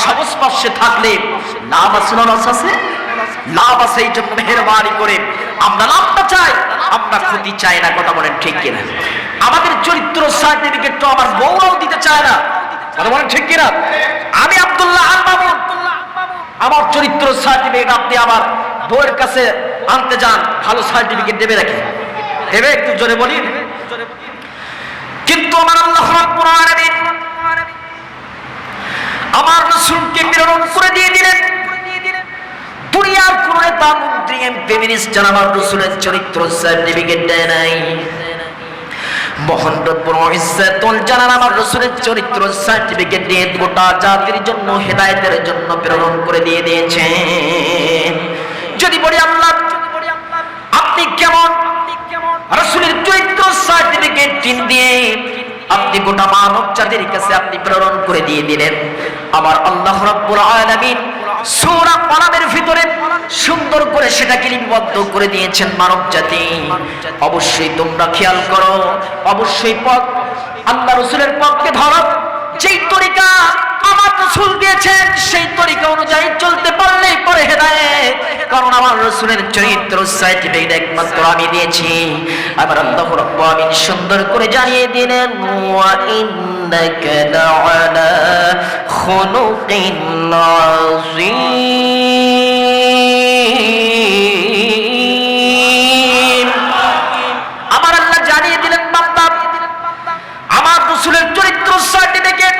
সংস্পর্শে থাকলে লাভ আছে না লস আছে? লাভ আছে। এই জন্য মেহেরবানি করে আমরা লাভটা চাই, আমরা ক্ষতি চাই না। কথা বলেন ঠিক কিনা? আমাদের চরিত্র সার্টিফিকেট তো আমার বউরাও দিতে চায় না। কথা বলেন ঠিক কিনা? আমি আব্দুল্লাহ আল মামুন, আমার চরিত্র সার্টিফিকেট আপনি আমার বউয়ের কাছে আনতে যান, ভালো সার্টিফিকেট দেবে নাকি? দেবে? একটু জোরে বলি। কিন্তু আমার আল্লাহ রাব্বুল আলামিন আমার রাসূলকে প্রেরণ করে দিয়ে দিলেন। দুনিয়ার কোন নেতা মন্ত্রী ফেমিনিস্ট যারা আমার রাসূলের চরিত্র সার্টিফিকেট দেয় নাই, মোহাম্মদ ইজ্জতুল জালাল আমার রাসূলের চরিত্র সার্টিফিকেট দিয়ে গোটা জাতির জন্য হেদায়েতের জন্য প্রেরণ করে দিয়ে দিয়েছেন। যদি বলি আল্লাহ আপনি কেমন রাসূলের চরিত্র সার্টিফিকেট দিয়ে আপনি গোটা মানব জাতির কাছে আপনি প্রেরণ করে দিয়ে দিলেন। আমার আল্লাহ রাব্বুল আলামিন সূরা কলামের ভিতরে সুন্দর করে সেটাকে লিপিবদ্ধ করে দিয়েছেন মানব জাতি। অবশ্যই তোমরা খেয়াল করো, অবশ্যই পথ আল্লাহ রাসূলের পথকে ধরো। যেই তরিকা আমার রাসূল দিয়েছেন সেই তরিকা অনুযায়ী চলতে পারলেই পরে হেদায়েত। কারণ আমার রাসূলের চরিত্র সার্টিফিকেট একমাত্র আমি দিয়েছি। আমার আল্লাহ রাব্বুল আলামিন সুন্দর করে জানিয়ে দিলেন, ওয়া ইন্নাকা লাআলা খুলুকিন আযীম। আমার আল্লাহ জানিয়ে দিলেন বান্দা আমার রাসূলের চরিত্র সার্টিফিকেট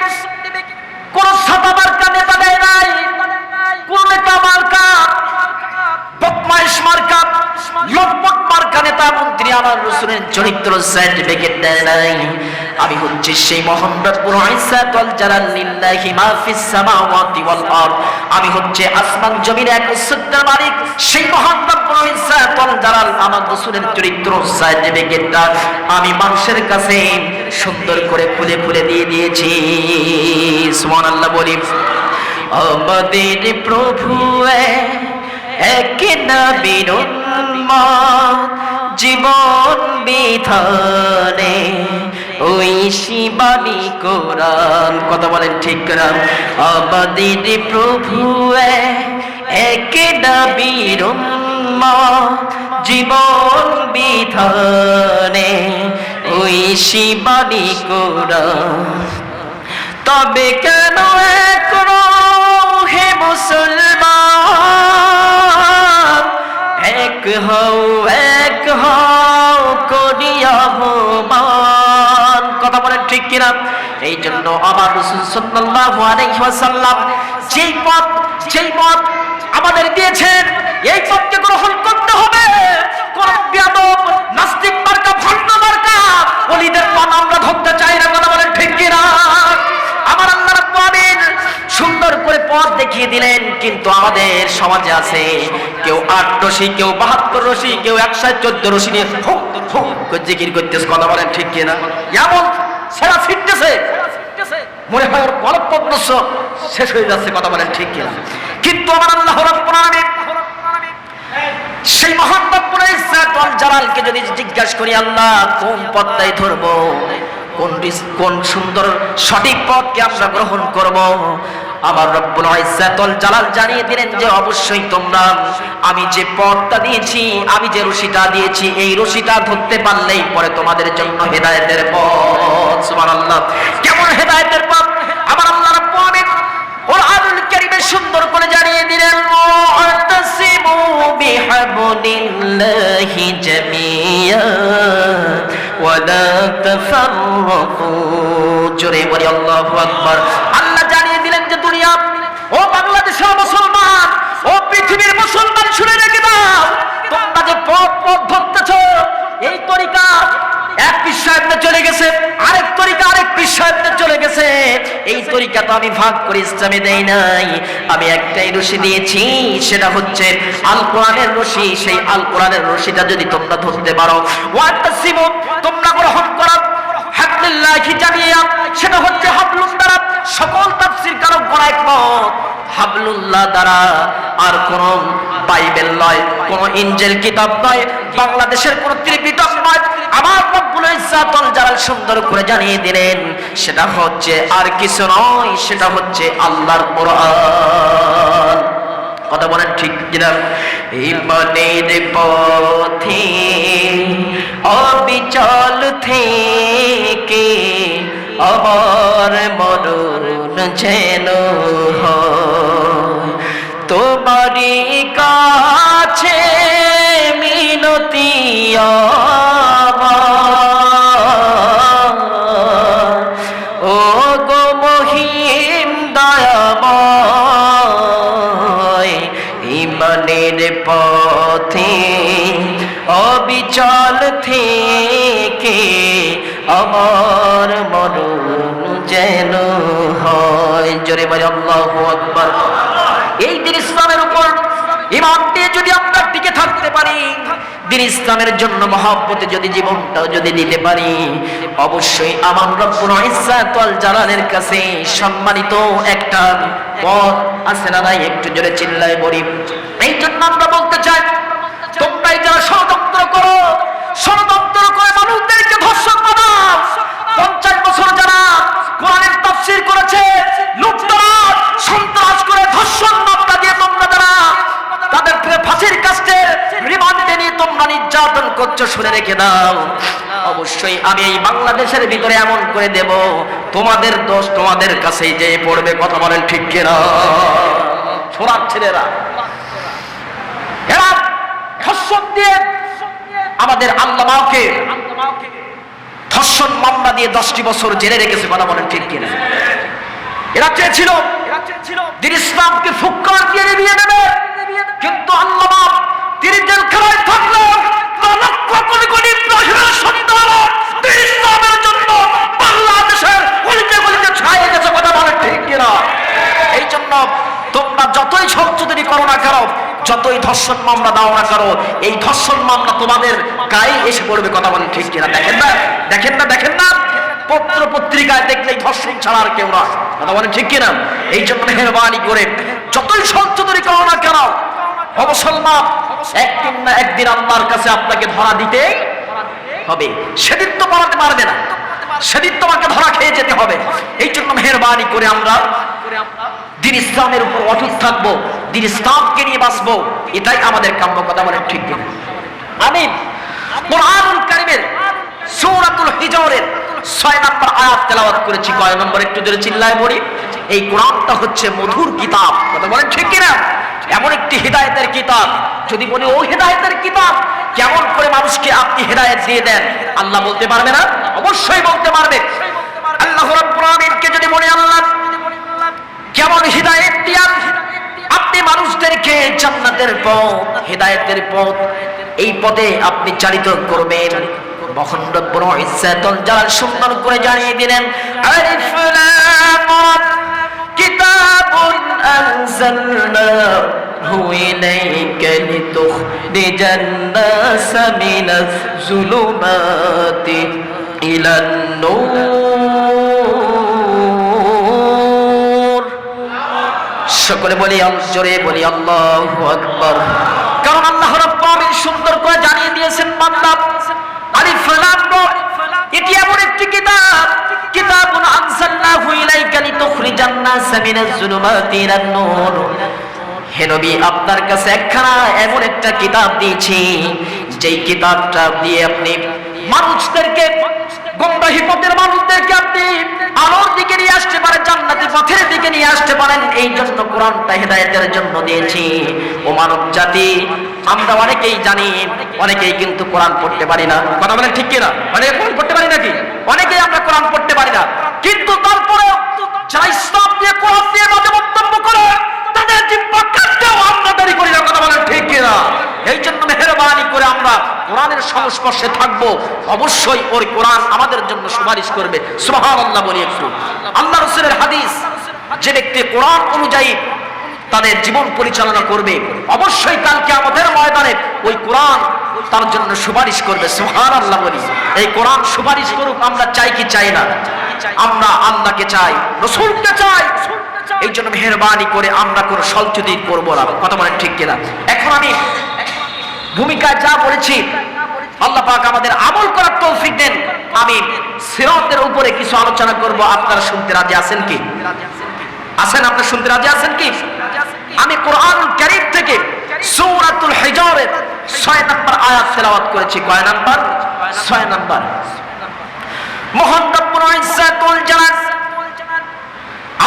কোন ছাতা মার্কা নেতা দেয় নাই, কোন নেতা মার্কা বদমাইশ মার্কা লম্পট মার্কা নেতা মন্ত্রী আমার রাসূলের চরিত্র সার্টিফিকেট দেয় নাই। আমি হচ্ছে সেই মোহাম্মদ ইজ্জতুল জালাল লিল্লাহি মা ফিস সামাওয়াতি ওয়াল আরদ। আমি হচ্ছে আসমান জমিনের একচ্ছত্র মালিক সেই মোহাম্মদ ইজ্জতুল জালাল আমার রাসূলের চরিত্র সার্টিফিকেটটা আমি মানুষের কাছে সুন্দর করে খুলে খুলে দিয়ে দিয়েছি। সুবহানাল্লাহ বলি। আমাদের প্রভু এক নবীর উম্মত জীবন বিধানে ওই শিবানী কোরআন। কথা বলেন ঠিক না? আমাদের প্রভু এক নবীর উম্মত জীবন বিধানে ওই শিবানী কোরআন। তবে কেন করো হে মুসলমান, এক হও করিয়া মান। কথা বলেন ঠিক কিনা? এই জন্য আমার রাসূল সাল্লাল্লাহু আলাইহি ওয়াসাল্লাম যেই পথ আমাদের দিয়েছেন এই পথকে গ্রহণ করতে হবে। কোন বেয়াদব নাস্তিক মার্কা ভণ্ড মার্কা ওলিদের পথ আমরা ধরতে চাই না। কথা বলেন ঠিক কিনা? আমার আল্লাহ রাব্বুল আলামিন সুন্দর করে পথ দেখিয়ে দিলেন, কিন্তু আমাদের সমাজে আছে কেউ 8 রশি, কেউ 72 রশি, কেউ 114 রশি নিয়ে জিকির করতেছে। কথা বলেন ঠিক কিনা? এমন সেরা ফিটতেছে মনে হয় ওর কলব পদ্মস্য শেষ হয়ে যাচ্ছে। কথা বলেন ঠিক কিনা? কিন্তু আমার আল্লাহ রাব্বুল আলামিন সেই মোহাম্মদ ইজ্জতুল জালালকে যদি জিজ্ঞাসা করি আল্লাহ কোন পথটাই ধরবো, কোন সুন্দর সঠিক পথকে আমরা গ্রহণ করব, আমার রব্বুল ইজ্জতুল জালাল জানিয়ে দিলেন যে অবশ্যই তোমরা আমি যে পথটা দিয়েছি, আমি যে রশিটা দিয়েছি এই রশিটা ধরতে পারলেই পরে তোমাদের জন্য হেদায়েতের পথ। সুবহানাল্লাহ। কেমন হেদায়েতের পথ? আমার আল্লাহ রাব্বুল আলামিন কুরআনুল কারীমে সুন্দর করে জানিয়ে দিলেন, ওয়াতাসিমু বিহাবলিল্লাহি জামিয়া ওয়ালা তাফাররাকু। জোরে বলি আল্লাহু আকবার। আল্লাহ জানিয়ে দিলেন যে দুনিয়া ও বাংলাদেশের মুসলমান, ও পৃথিবীর মুসলমান শুনে রেখে দাও, তোমরা যে পথ ধরতেছ এই তরিকা এক পীর সাহেবতে চলে গেছে, আরেক তরিকা আরেক পীর সাহেবতে চলে গেছে। এই তরিকা তো আমি ভাগ করে ইসলামে দেই নাই, আমি একটাই রশি দিয়েছি, সেটা হচ্ছে আল কোরআনের রশি। সেই আল কোরআনের রশিটা যদি তোমরা ধরতে পারো, ওয়াতাসিমু তোমরা গ্রহণ করো হাবলুল্লাহ দ্বারা, আর কোন বাইবেল নয়, কোন ইনজিল কিতাব নয়, বাংলাদেশের কোন ত্রিপিটক নয়। আমার রব্বুল ইজ্জাতুল জালাল সুন্দর করে জানিয়ে দিলেন সেটা হচ্ছে আর কিছু নয়, সেটা হচ্ছে আল্লাহর কোরআন। কথা বলেন ঠিক কিনা? ইমানের পথে অবিচল থেকে আমার মরণ যেন হয়, তোমারই কাছে মিনতি আমার, ও গো মহিম দয়াময়, ইমানের পথে অবিচল থেকে আমার মরণ যেন হয়। জোরে বলে আল্লাহু আকবার। এই দিন ইসলামের উপর ঈমান দিয়ে যদি আমরা টিকে থাকতে পারি, দিন ইসলামের জন্য মহব্বতে যদি জীবনটাও যদি দিতে পারি, অবশ্যই আমার রব্বুল ইজ্জাতুল জালালের কাছে সম্মানিত একটা পথ আছে না নাই? একটু জোরে চিল্লায় বলি। এই জন্য আমরা বলতে চাই, তোমরাই যারা ষড়যন্ত্র করো, ষড়যন্ত্র করে মানুষদেরকে ধর্ষণ বানাও, 50 বছর যারা কোরআনের তাফসীর করেছে, লুটতরাজ সন্ত্রাস করে ধর্ষণ মামলা দিয়ে তোমরা যারা তাদেরকে ফাঁসির কাস্টে রিমান্ডে নিয়ে তোমরা নির্যাতন করছো, শুনে রেখে দাও, অবশ্যই আমি এই বাংলাদেশের ভিতরে এমন করে দেব, তোমাদের দোষ তোমাদের কাছেই যেয়ে পড়বে। কথা বলেন ঠিক কিনা? ছোড়ার ছেলেরা এরা ধর্ষণ দিয়ে আমাদের আল্লামাকে ধর্ষণ মামলা দিয়ে 10টি বছর জেলে রেখেছে। কথা বলেন ঠিক কিনা? এরা চেয়েছিল দিন ইসলামকে ফুৎকার দিয়ে নিয়ে নেবে, কিন্তু আল্লামা তিনি জেলখানায় থাকলেও লক্ষ কোটি কোটি ইব্রাহিমের সন্তান দিন ইসলামের জন্য বাংলাদেশের গলিতে গলিতে ছায়ে গেছে। কথা বলেন ঠিক কিনা? এই জন্য তোমরা যতই সংশোধনী করো না কেন, যতই ধর্ষণ মামলা দাও না কারো, এই ধর্ষণ মামলা তোমাদের গায়ে এসে পড়বে। কথা বলেন ঠিক কিনা? দেখেন না, দেখেন না, দেখেন না, পত্র পত্রিকায় দেখলেই ধর্ষণ ছাড়া আর কেউ না। কথা বলেন ঠিক কিনা? এই জন্য মেহরবানি করে যতই সংশোধনী করো না কেন, মুসলমান একদিন না একদিন আল্লাহর কাছে আপনাকে ধরা দিতে হবে। সেদিন তো পালাতে পারবে না, সেদিন তোমাকে ধরা খেয়ে যেতে হবে। এই জন্য মেহরবানি করে আমরা দিন ইসলামের উপর অটুট থাকবো, দিন ইসলামকে নিয়ে বাঁচবো, এটাই আমাদের কাম্য। কথা বলেন ঠিক কিনা? আমি কুরআনুল কারীমের সূরাতুল হিজরের 6 নম্বর আয়াত তেলাওয়াত করেছি। কয় নম্বর? একটু জোরে চিল্লায় পড়ি। এই কোরআনটা হচ্ছে মধুর কিতাব। কথা বলেন ঠিক কিনা? এমন একটি হিদায়াতের কিতাব। যদি বলি ও হিদায়াতের কিতাব, কেমন করে মানুষকে আপনি হিদায়াত দিয়ে দেন? আল্লাহ বলতে পারবে না? অবশ্যই বলতে পারবে। আল্লাহ রাব্বুল আলামিনকে যদি বলি আল্লাহ কেমন হিদায়াত দিয়া আপনি মানুষদেরকে জান্নাতের পথ, হিদায়াতের পথ, এই পথে আপনি চালিত করবেন, মহান রব্বুল ইজ্জাতুল জালাল সুন্দর করে জানিয়ে দিলেন, আলিফ লাম রা কিতাবুন আনজালনাহু ইলাইকা লিতুখরিজান নাস মিনাজ যুলুমাতি ইলান নূর। সকলে বলি, জোরে বলি আল্লাহু আকবার। কারণ আল্লাহ রাব্বুল আলামিন সুন্দর করে জানিয়ে দিয়েছেন, বান্দা আলিফ লাম রা, এটি এমন একটি কিতাব, কিতাবুন আনজালনাহু ইলাইকা লিতুখরিজান নাস মিনাজ যুলুমাতি ইলান নূর। হে নবী, আপনার কাছে একখানা এমন একটা কিতাব দিয়েছি, যেই কিতাবটা দিয়ে আপনি মানুষদেরকে, গোমরাহি পথের মানুষদেরকে আপনি আলোর দিকে নিয়ে আসতে পারেন, জান্নাতি পথের দিকে নিয়ে আসতে পারেন। এই জন্য কোরআনটা হিদায়াতের জন্য দিয়েছি। ও মানব জাতি, আমরা অনেকেই জানি, অনেকেই কিন্তু কোরআন পড়তে পারি না। কথা বলেন ঠিক কিনা? অনেকে কোরআন পড়তে পারি নাকি? অনেকেই আমরা কোরআন পড়তে পারি না, কিন্তু তারপরেও যারা ইসলাম দিয়ে, কোরআন দিয়ে বাজে মন্তব্য করে, তাদের জিহ্বা কাটতেও আমরা দেরি করি না। কথা বলেন ঠিক কিনা? এই জন্য মেহেরবানি করে আমরা কোরআনের সংস্পর্শে থাকবো, অবশ্যই ওই কোরআন আমাদের জন্য সুপারিশ করবে। সুবহানাল্লাহ বলি একটু। আল্লাহ রাসূলের হাদিস, যে ব্যক্তি কোরআন অনুযায়ী তাদের জীবন পরিচালনা করবে, অবশ্যই কাল কিয়ামতের ময়দানে ওই কোরআন তার জন্য সুপারিশ করবে। সুবহানাল্লাহ বলি। এই কোরআন সুপারিশ করুক, আমরা চাই কি চাই না? আমরা আল্লাহকে চাই, রাসূলকে চাই, এই জন্য মেহেরবানি করে আমরা কোনো সলচুতি করবো না। কথা বলেন ঠিক কিনা? এখন আমি ভূমিকা যা বলেছি, আল্লাহ পাক আমাদের আমল করার তৌফিক দেন। আমি সিরাতের উপরে কিছু আলোচনা করব। আপনারা শুনতে রাজি আছেন কি? আছেন? আপনারা শুনতে রাজি আছেন কি? আমি কোরআনুল কারীম থেকে সূরাতুল হিজরের 6 নম্বর আয়াত তেলাওয়াত করেছি। কয় নাম্বার? 6 নাম্বার। মহান রব্বুল ইজ্জাতুল জালাল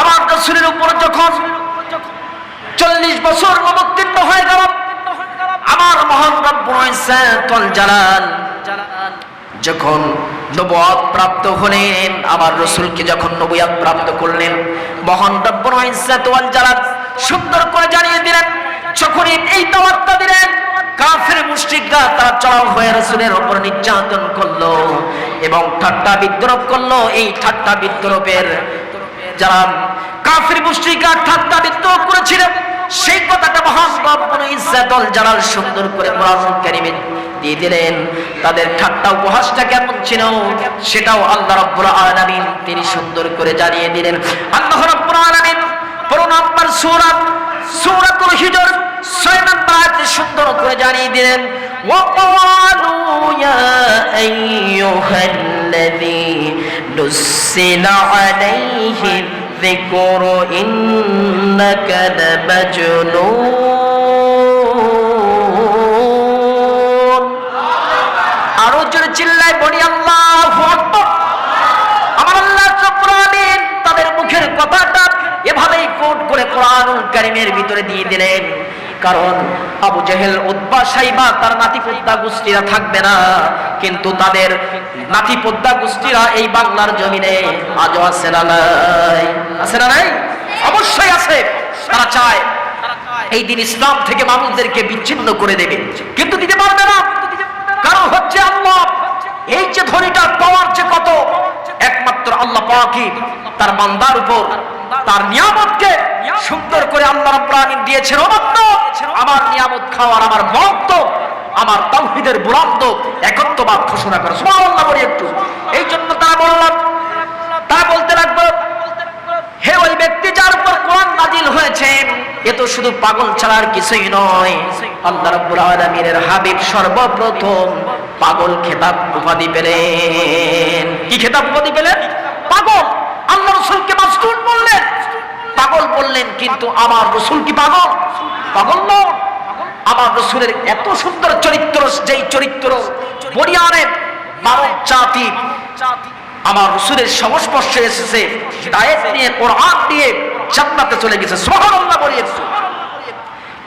আমার রাসূলের উপর যখন 40 বছর অবতীর্ণ হয়ে গেল, আমার মহান রব্বুল ইজ্জাতুল জালাল যখন নবুয়ত প্রাপ্ত হলেন, আমার রাসূলকে যখন নবুয়ত প্রাপ্ত করলেন, মহান রব্বুল ইজ্জাতুল জালাল সুন্দর করে জানিয়ে দিলেন, যখনই এই দাওয়াতটা দিলেন, কাফের মুশরিকরা তারা চড়াও হয়ে রাসূলের উপর নির্যাতন করলো এবং ঠাট্টা বিদ্রূপ করলো। এই ঠাট্টা বিদ্রূপের যারা কাফের মুশরিকরা ঠাট্টা বিদ্রূপ করেছিল, সেই কথাটা মহান রব্বুল ইজ্জাতুল জালাল সুন্দর করে কোরআনুল কারীমে দিয়ে দিলেন। তাদের ঠাট্টা উপহাসটা কেমন ছিল সেটাও আল্লাহ রাব্বুল আলামিন তিনি সুন্দর করে জানিয়ে দিলেন। আল্লাহ রাব্বুল আলামিন 15 নম্বর সূরাতুল হিজর 6 নম্বর আয়াতে সুন্দর করে জানিয়ে দিলেন, ওয়াকালু ইয়া আইয়ুহাল্লাযী নুসিলা আলাইহি যিকরু ইন্নাকা লামাজনুন। আরো জোরে চিল্লায় বলি আল্লাহু আকবার। আমার আল্লাহ রাব্বুল আলামিন তাদের মুখের কথাটা এভাবেই কোট করে কোরআনুল কারীমের ভিতরে দিয়ে দিলেন, কারণ আবু জেহেল, উতবা, সাইবা তার নাতিপোদ্দা গোষ্ঠীরা থাকবে না, কিন্তু তাদের নাতিপোদ্দা গোষ্ঠীরা এই বাংলার জমিনে আজও আছে না নাই? আছে না নাই? অবশ্যই আছে। তারা চায় এই দিন ইসলাম থেকে মানুষদেরকে বিচ্ছিন্ন করে দেবে, কিন্তু দিতে পারবে না। কারণ হচ্ছে আল্লাহ এই যে ধনীটার পাওয়ার যে কত, একমাত্র আল্লাহ পাকই তার বান্দার উপর তার নিয়ামতকে সুন্দর করে আল্লাহ রাব্বুল আলামিন দিয়েছেন। আমার নিয়ামত খাওয়ার আমার ভক্ত, আমার তাওহীদের বুলন্দ একত্ববাদ ঘোষণা করে সুবহানাল্লাহ বলি একটু। এই জন্য তারা বলতে লাগলো, হে ওই ব্যক্তি যার উপর কোরআন নাজিল হয়েছে, এ তো শুধু পাগল ছাড়া আর কিছুই নয়। আল্লাহ রাব্বুল আলামিনের হাবিব সর্বপ্রথম পাগল খেতাব উপাধি পেলেন। কি খেতাব উপাধি পেলেন? পাগল। আল্লাহ রাসূলকে মাসতুন বললেন, পাগল বললেন, কিন্তু আমার রাসূল কি পাগল? পাগল নন। আমার রাসূলের এত সুন্দর চরিত্র, যেই চরিত্র বনিয়ানে মানব জাতি আমার রাসূলের সংস্পর্শে এসেছে, হিদায়াত নিয়ে, কোরআন দিয়ে জান্নাতে চলে গেছে। সুবহানাল্লাহ বলি একটু।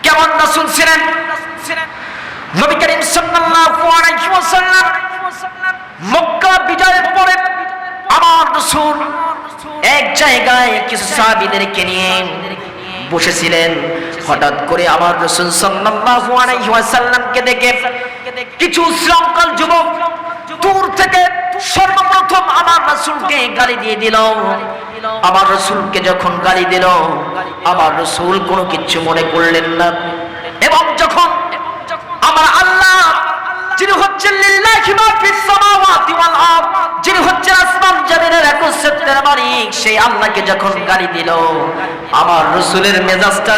কেমন রাসূল ছিলেন? নবী করিম সাল্লাল্লাহু আলাইহি ওয়াসাল্লাম মক্কা বিজয়ের পরে আমার রাসূল এক জায়গায় কিছু সাহাবীদেরকে নিয়ে বসেছিলেন। হঠাৎ করে আমার রাসূল সাল্লাল্লাহু আলাইহি ওয়াসাল্লামকে দেখে কিছু শ্রীলঙ্কার যুবক দূর থেকে সর্বপ্রথম আমার রাসূলকে গালি দিয়ে দিল। আমার রাসূলকে যখন গালি দিল, আমার রাসূল কোনো কিছু মনে করলেন না, এবং যখন আমার আল্লাহ যিনি হচ্ছেন লিল্লাহি মা ফিস সামাওয়াতি ওয়াল আরদ, যিনি হচ্ছেন আসমান জমিনের একচ্ছত্রের মালিক, সেই আল্লাহকে যখন গালি দিল, আমার রাসূলের মেজাজটা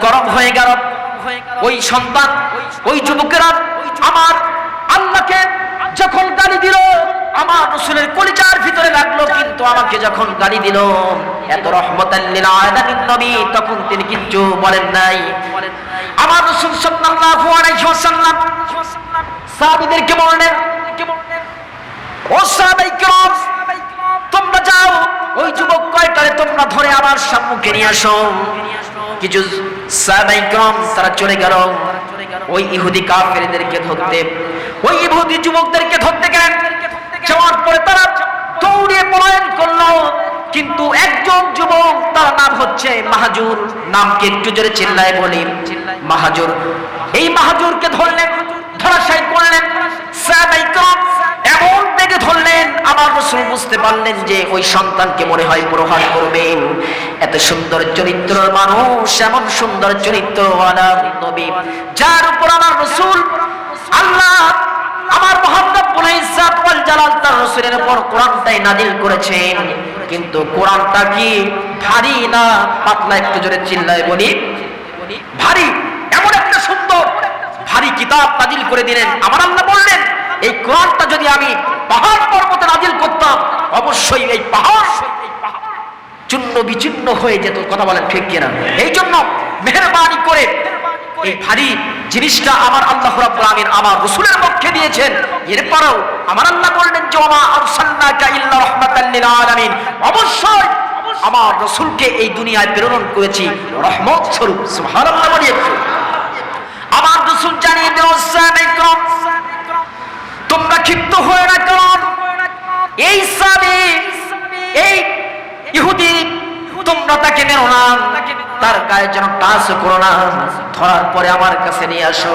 গরম হয়ে গেল। ওই সন্তান, ওই যুবকেরা আমার আল্লাহকে যখন গালি দিল, আমার রাসূলের কলিজার ভিতরে লাগলো, কিন্তু আমাকে যখন গালি দিল, এত রহমাতাল লিল আলামিন নবী তখন তিনি কিচ্ছু বলেন নাই। আমার রাসূল সাল্লাল্লাহু আলাইহি ওয়াসাল্লাম সাহাবীদেরকে বললেন, ও সাহাবায়ে কিরাম, তোমরা যাও ওই যুবক কয়টারে তোমরা ধরে আমার সম্মুখে নিয়ে আসো। কিছু সাহাবায়ে কিরাম তারা চলে গেল ওই ইহুদি কাফেরদেরকে ধরতে, ওই ইহুদি যুবকদেরকে ধরতে গেলেন। যাওয়ার পরে তারা দৌড়ে পলায়ন করলো, কিন্তু একজন যুবক, তার নাম হচ্ছে মাহাজুর, নামকে একটু জোরে চিল্লায় বলি, মাহাজুর। এই মাহাজুরকে ধরলেন, ধরাশায়ী করলেন। সাহাবায়ে কিরাম এমন বেগে ধরলেন, আমার রাসূল বুঝতে পারলেন যে ওই সন্তানকে মনে হয় প্রহার করবেন। এত সুন্দর চরিত্রের মানুষ, এমন সুন্দর চরিত্রওয়ালা নবী, যার উপর আমার রাসূল আল্লাহ আমার মহান রব্বুল ইজ্জত ওয়াল জালাল তার রাসূলের উপর কোরআনটাই নাযিল করেছেন, কিন্তু কোরআনটা কি ভারী না পাতলা? একটু জোরে চিল্লায় বলি, ভারী। এমন একটা সুন্দর ভারী কিতাব নাযিল করে দিলেন। আমার আল্লাহ বললেন, এই কোরআনটা যদি আমি পাহাড় পর্বতে নাযিল করতাম, অবশ্যই এই পাহাড় চূর্ণ বিচূর্ণ হয়ে যেত। কথা বলেন ঠিক কিনা? এই জন্য মেহেরবানি করে এই ভারী জিনিসটা আমার আল্লাহ রাব্বুল আমিন আমার রাসূলের পক্ষে দিয়েছেন। এরপরও আমার আল্লাহ বললেন যে ওমা আরসালনাকা ইল্লা রাহমাতাল লিল আলামিন, অবশ্যই আমার রাসূলকে এই দুনিয়ায় প্রেরণ করেছি রহমত স্বরূপ। সুবহানাল্লাহ বলি একটু। আমার রাসূল জানিয়ে দেন, সাহাবায়ে کرام তোমরা ক্ষিপ্ত হয়ে না, কারণ এই সাহাবী এই ইহুদি তোমরা তাকে মেরো না, তার গায়ে যেন টাচ করো না, ধরার পরে আমার কাছে নিয়ে আসো।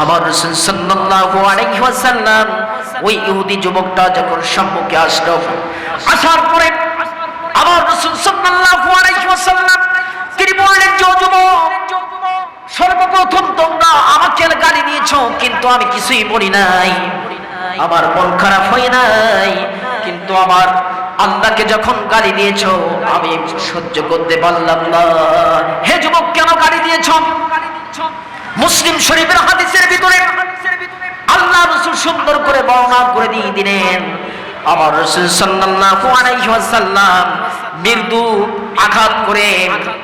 আমার রাসূল সাল্লাল্লাহু আলাইহি ওয়াসাল্লাম ওই ইহুদি যুবকটা যখন সম্মুখে আসলো, আসার পরে আমার রাসূল সাল্লাল্লাহু আলাইহি ওয়াসাল্লাম তিনি বললেন, যে যুবক, সর্বপ্রথম তোমরা আমাকে গালি দিয়েছো, কিন্তু আমি কিছুই বলি নাই, আমার মন খারাপ হয় নাই, কিন্তু আমার আল্লাহকে যখন গালি দিয়েছো আমি সহ্য করতে পারলাম না। হে যুবক, কেন গালি দিয়েছো? মুসলিম শরীফের হাদিসের ভিতরে আল্লাহ রাসূল সুন্দর করে বর্ণনা করে দিয়ে দিলেন। আমার রাসূল সাল্লাল্লাহু আলাইহি ওয়াসাল্লাম মৃদু আঘাত করে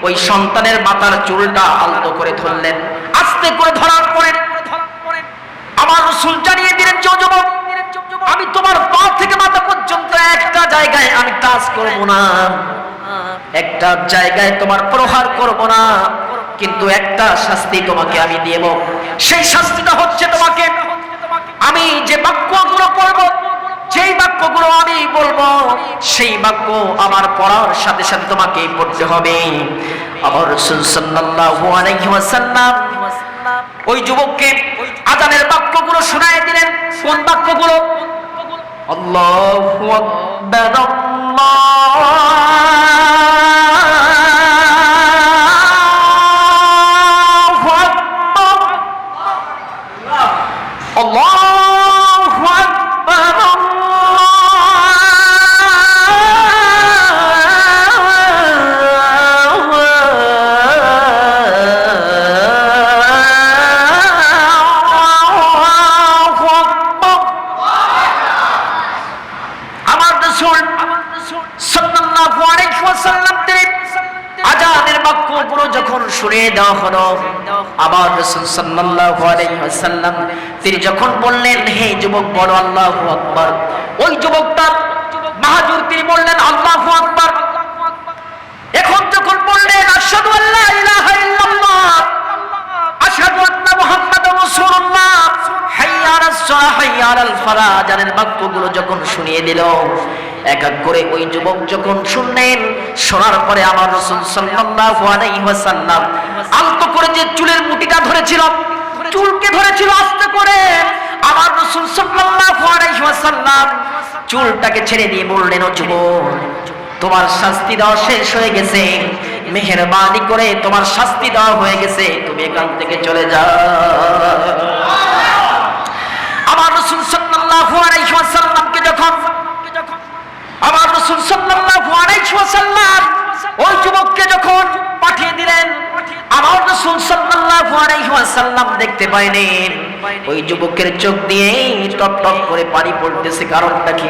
ওই সন্তানের মাথার চুলটা আলতো করে ধরলেন। আস্তে করে ধরার পরে আমার রাসূল জানিয়ে দিলেন, যে যুবক, আমি তোমার পা থেকে মাথা পর্যন্ত একটা জায়গায় আমি টাচ করব না, একটা জায়গায় তোমার প্রহার করব না, কিন্তু একটা শাস্তি তোমাকে আমি দেব। সেই শাস্তিটা হচ্ছে, তোমাকে আমি যে বাক্যগুলো পড়ব, যেই বাক্যগুলো আমি বলবো, সেই বাক্য আমার পড়ার সাথে সাথে তোমাকে পড়তে হবে। আমার রাসূল সাল্লাল্লাহু আলাইহি ওয়াসাল্লাম ওই যুবককে আযানের বাক্যগুলো শোনায় দিলেন। কোন বাক্যগুলো? আল্লাহু আকবার, আল্লাহু আকবার, আল্লাহু আকবার, আযানের বাক্যগুলো যখন শুনিয়ে দেওয়া হলো, আবার রাসূল সাল্লাল্লাহু আলাইহি ওয়াসাল্লাম তিনি যখন বললেন, হে যুবক বলো আল্লাহু আকবার, ওই যুবকটা মাহাজুর তিনি বললেন আল্লাহু আকবার। এখন যখন বললেন আশহাদু আল্লা ইলাহা ইল্লাল্লাহ, আশহাদু আন্না মুহাম্মাদুর রাসূলুল্লাহ, হাইয়া আলাস সালাহ, হাইয়া আলাল ফালাহ, আযানের বাক্যগুলো যখন শুনিয়ে দিল, এক এক করে ওই যুবক যখন শুনলেন, শোনার পরে আমার রাসূল সাল্লাল্লাহু আলাইহি ওয়াসাল্লাম আলতো করে যে চুলের মুঠিটা ধরেছিল, চুলকে ধরেছিল আস্তে করে, আমার রাসূল সাল্লাল্লাহু আলাইহি ওয়াসাল্লাম চুলটাকে ছেড়ে দিয়ে বললেন, ও যুবক, তোমার শাস্তি দেওয়া শেষ হয়ে গেছে, মেহেরবানি করে তোমার শাস্তি দেওয়া হয়ে গেছে, তুমি এখান থেকে চলে যাও। আমার রাসূল সাল্লাল্লাহু আলাইহি ওয়াসাল্লামকে যখন আমার রাসূল সাল্লাল্লাহু আলাইহি ওয়াসাল্লাম ওই যুবককে যখন পাঠিয়ে দিলেন, আমার রাসূল সাল্লাল্লাহু আলাইহি ওয়াসাল্লাম দেখতে পাইলেন ওই যুবকের চোখ দিয়ে টপ টপ করে পানি পড়তেছে। কারণটা কি?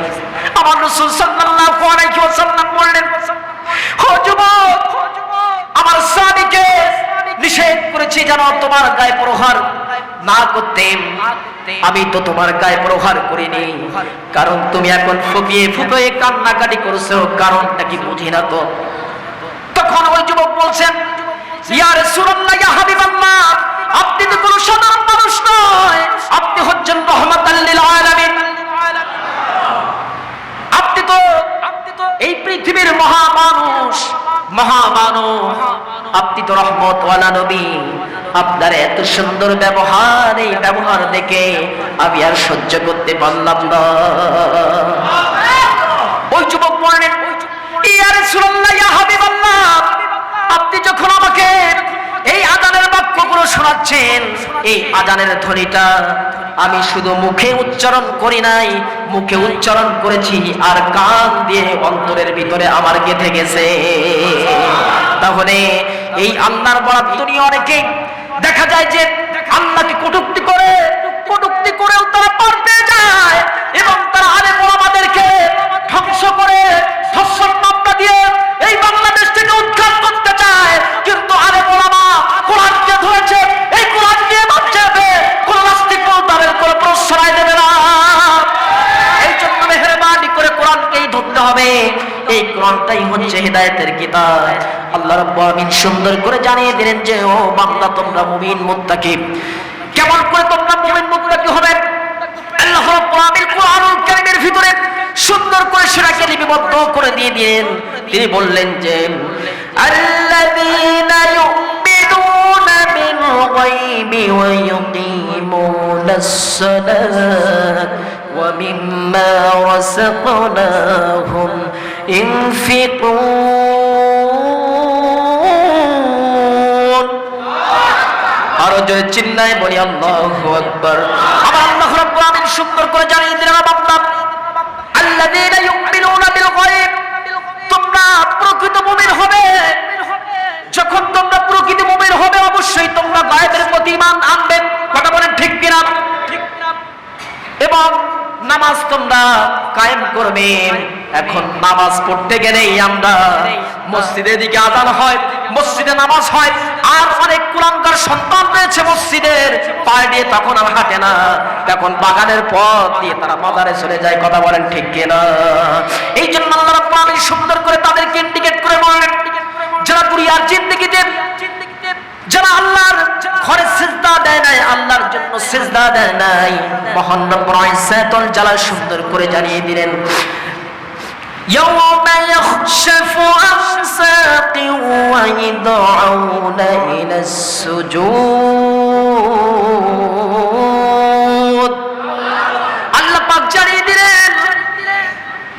আমার রাসূল সাল্লাল্লাহু আলাইহি ওয়াসাল্লাম বললেন, ও যুবক, আমার সাহাবীকে নিষেধ করেছি যেন তোমার গায়ে প্রহার না করতে, আমি তো তোমার গায়ে প্রহার করিনি, কারণ তুমি এখন ফুপিয়ে ফুপিয়ে কান্নাকাটি করছো, কারণটা কি বুঝি না তো। তখন ওই যুবক বলছেন, ইয়া রাসূলুল্লাহ, ইয়া হাবিবাল্লাহ, আপনি তো কোনো সাধারণ মানুষ নয়, আপনি হচ্ছেন রাহমাতাল লিল আলামিন, আপনি তো এই পৃথিবীর মহামানুষ, আপনি তো রহমত ওয়ালা নবী, আপনার এত সুন্দর ব্যবহার, এই ব্যবহার দেখে আমি আর সহ্য করতে পারলাম না। ওই যুবক বললেন, ইয়া রাসূলুল্লাহ, ইয়া হাবিবাল্লাহ, আপনি যখন আমাকে এই আযানের বাক্যগুলো শোনাচ্ছেন, এই আযানের ধ্বনিটা আমি শুধু মুখে উচ্চারণ করি নাই, মুখে উচ্চারণ করেছি আর কান দিয়ে অন্তরের ভিতরে আমার গেঁথে গেছে। তাহলে এই আল্লাহর বরাত দুনিয়া অনেকেই দেখা যায় যে আল্লাহকে কটূক্তি করেও তারা পার পেয়ে যায় এবং তারা আলেম ওলামাদেরকে ধ্বংস করে ধর্ষণ মামলা দিয়ে এই বাংলাদেশ থেকে উৎখাত করতে চায়। কিন্তু আলেম ওলামা কোরআনকে ধরেছে, এই কোরআন নিয়ে বাঁচতে হবে, কোন নাস্তিক তাদের কোনো প্রশ্রয় দেবে না। এই জন্য মেহেরবানি করে কোরআনকেই ধরতে হবে। এই কোরআনটাই হচ্ছে হিদায়াতের কিতাব। আল্লাহ রাব্বুল আলামিন সুন্দর করে জানিয়ে দিলেন যে ও বান্দা তোমরা মুমিন মুত্তাকি। কেমন করে তোমরা মুমিন মুত্তাকি হবে? আল্লাহ রাব্বুল আলামিন কোরআনুল কারীমের ভিতরে সুন্দর করে সেটাকে লিপিবদ্ধ করে দিয়ে দিলেন। তিনি বললেন যে আল্লাযীনা ইউমিনুনা বিল গায়বি ওয়া ইউকিমুনাস সালাত ওয়া মিম্মা রাযাকনাহুম ইনফিকুন। আরো জোরে চিল্লায় বলি আল্লাহু আকবার। আমার আল্লাহ রাব্বুল আলামিন সুন্দর করে জানিয়ে দিলেন বান্দা আল্লাযীনা ইউমিনুনা বিল গায়ব, তোমরা প্রকৃত মুমিন হবে। যখন তোমরা প্রকৃত মুমিন হবে অবশ্যই তোমরা গায়বের প্রতি ঈমান আনবে। কথা বলেন ঠিক কিনা? এবং নামাজ তোমরা কায়েম করবে। এখন নামাজ পড়তে গেলেই আমরা মসজিদের দিকে আযান হয়, মসজিদে নামাজ হয়, আর অনেক কুলাঙ্গার সন্তান রয়েছে মসজিদের পায়ে দিয়ে তখন আর হাঁটে না, তখন বাগানের পথ দিয়ে তারা বাজারে চলে যায়। কথা বলেন ঠিক কিনা? এই জন্য আল্লাহ রাব্বুল আলামিন সুন্দর করে তাদেরকে ইন্ডিকেট করে বললেন যারা দুনিয়ার জিন্দেগিতে যারা আল্লাহর ঘরে সিজদা দেয় নাই, আল্লাহর জন্য সিজদা দেয় নাই, মহান রব্বুল ইজ্জাতুল জালাল সুন্দর করে জানিয়ে দিলেন يوم يخشف عن ساق ويدعون إلى السجود। আল্লাহ পাক জানিয়ে দিলেন